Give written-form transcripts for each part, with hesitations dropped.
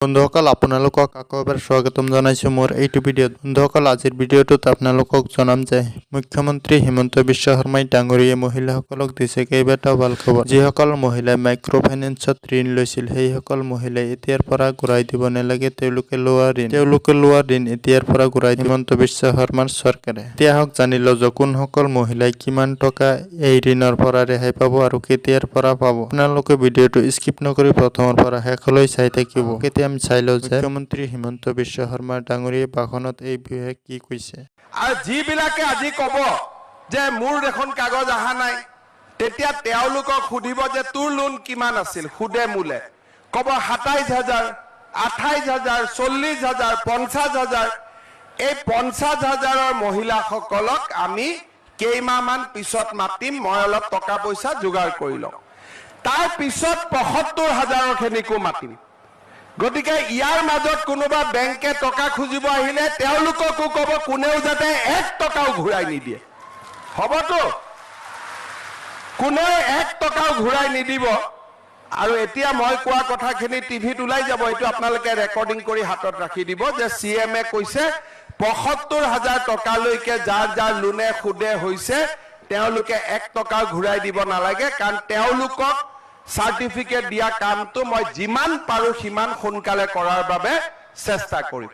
বন্ধুসকল আপোনালোকক আকৌ এবাৰ স্বাগতম জনাইছোঁ মোৰ এইটো ভিডিঅ'ত। বন্ধুসকল আজিৰ ভিডিঅ'টোত আপোনালোকক জনাম যে মুখ্যমন্ত্ৰী হিমন্ত বিশ্ব শৰ্মাই ডাঙৰীয়ে মহিলাসকলক দিছে কেইবাটাও ভাল খবৰ। যিসকল মহিলাই মাইক্ৰ' ফাইনেন্সত ঋণ লৈছিল সেইসকল মহিলাই এতিয়াৰ পৰা ঘূৰাই দিব নালাগে তেওঁলোকে লোৱা ঋণ এতিয়াৰ পৰা ঘূৰাই হিমন্ত বিশ্ব শৰ্মাৰ চৰকাৰে। এতিয়া আহক জানি লওঁ যে কোনসকল মহিলাই কিমান টকা এই ঋণৰ পৰা ৰেহাই পাব আৰু কেতিয়াৰ পৰা পাব। আপোনালোকে ভিডিঅ'টো স্কিপ নকৰি প্ৰথমৰ পৰা শেষলৈ চাই থাকিব। আমি চাই লওঁ যে মুখ্যমন্ত্ৰী হিমন্ত বিশ্ব শৰ্মা ডাঙৰীয়ে ভাষণত এই বিষয়ে কি কৈছে। আৰু যিবিলাকে আজি ক'ব যে মোৰ দেখোন কাগজ অহা নাই, তেতিয়া তেওঁলোকক সুধিব যে তোৰ লোন কিমান আছিল, সুদে মূলে ক'ব ২৭,০০০, ২৮,০০০, ৪০,০০০, ৫০,০০০। এই ৫০,০০০ৰ মহিলাসকলক আমি কেইমাহমান পিছত মাতিম, মই অলপ টকা পইচা যোগাৰ কৰি লওঁ। তাৰ পিছত ৭৫,০০০ৰ খিনিকো মাতিম। গতিকে ইয়াৰ মাজত কোনোবা বেংকে টকা খুজিব আহিলে তেওঁলোককো ক'ব কোনেও যাতে ১ টকাও ঘূৰাই নিদিয়ে। হ'বতো? কোনেও ১ টকাও ঘূৰাই নিদিব। আৰু এতিয়া মই কোৱা কথাখিনি টিভিত ওলাই যাব, এইটো আপোনালোকে ৰেকৰ্ডিং কৰি হাতত ৰাখি দিব যে CM-এ কৈছে ৭৫,০০০ টকালৈকে যাৰ লোনে সুদে হৈছে তেওঁলোকে ১ টকাও ঘূৰাই দিব নালাগে, কাৰণ তেওঁলোকক চাৰ্টিফিকেট দিয়া কামটো মই যিমান পাৰোঁ সিমান সোনকালে কৰাৰ বাবে চেষ্টা কৰিম।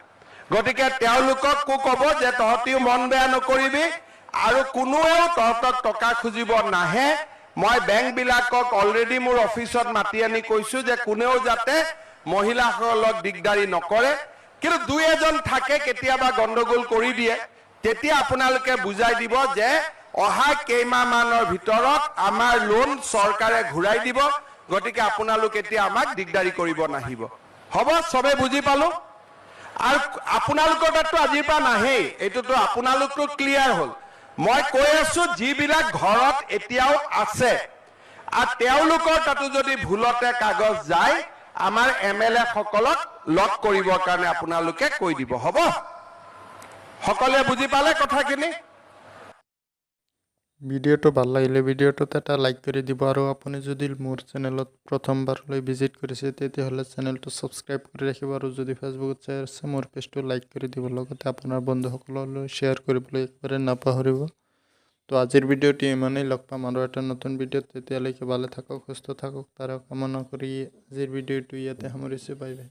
গতিকে তেওঁলোকক ক'ব যে তহঁতিও মন বেয়া নকৰিবি আৰু কোনোৱেও তহঁতক টকা খুজিব নাহে। মই বেংকবিলাকক অলৰেডি মোৰ অফিচত মাতি আনি কৈছোঁ যে কোনেও যাতে মহিলাসকলক দিগদাৰি নকৰে, কিন্তু দুই এজন থাকে কেতিয়াবা গণ্ডগোল কৰি দিয়ে, তেতিয়া আপোনালোকে বুজাই দিব যে অহা কেইমাহমানৰ ভিতৰত আমাৰ লোন চৰকাৰে ঘূৰাই দিব, গতিকে আপোনালোক এতিয়া আমাক দিগদাৰি কৰিব নাহিব। হ'ব, চবে বুজি পালো। আৰু আপোনালোকৰ তাততো আজিৰ পৰা নাহেই, এইটোতো আপোনালোকতো ক্লিয়াৰ হ'ল। মই কৈ আছো যিবিলাক ঘৰত এতিয়াও আছে আৰু তেওঁলোকৰ তাতো যদি ভুলতে কাগজ যায় আমাৰ MLA সকলক লগ কৰিবৰ কাৰণে আপোনালোকে কৈ দিব। হ'ব, সকলোৱে বুজি পালে কথাখিনি? ভিডিঅ'টো ভাল লাগিলে ভিডিঅ'টোত এটা লাইক কৰি দিব আৰু আপুনি যদি মোৰ চেনেলত প্ৰথমবাৰলৈ ভিজিট কৰিছে তেতিয়াহ'লে চেনেলটো ছাবস্ক্ৰাইব কৰি ৰাখিব আৰু যদি ফেচবুকত চাই আছে মোৰ পেজটো লাইক কৰি দিব, লগতে আপোনাৰ বন্ধুসকললৈ শ্বেয়াৰ কৰিবলৈ একেবাৰে নাপাহৰিব। তো আজিৰ ভিডিঅ'টি ইমানেই, লগ পাম আৰু এটা নতুন ভিডিঅ'ত। তেতিয়ালৈকে ভালে থাকক, সুস্থ থাকক, তাৰ কামনা কৰি আজিৰ ভিডিঅ'টো ইয়াতে সামৰিছোঁ। Bye bye.